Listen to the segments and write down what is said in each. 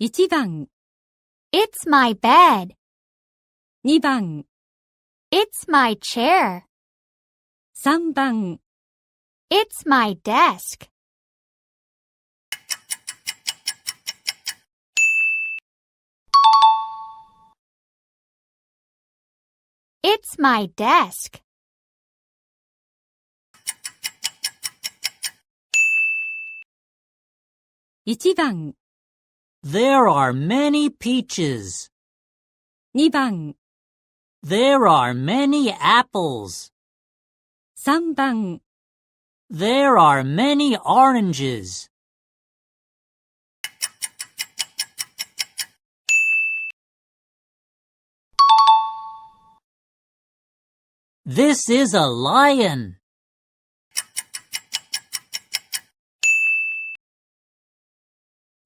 1番、 It's my bed. 2番、 It's my chair. 3番、 It's my desk. It's my desk. 1番、 There are many peaches. 2番、 There are many apples. 3番、 There are many oranges. This is a lion.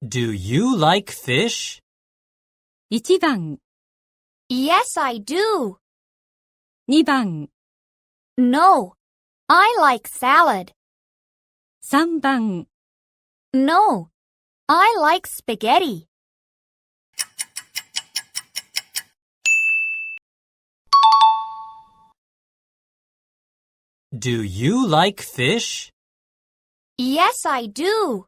Do you like fish? 1番、 Yes, I do. 2番、 No, I like salad. 3番、 No, I like spaghetti. Do you like fish? Yes, I do.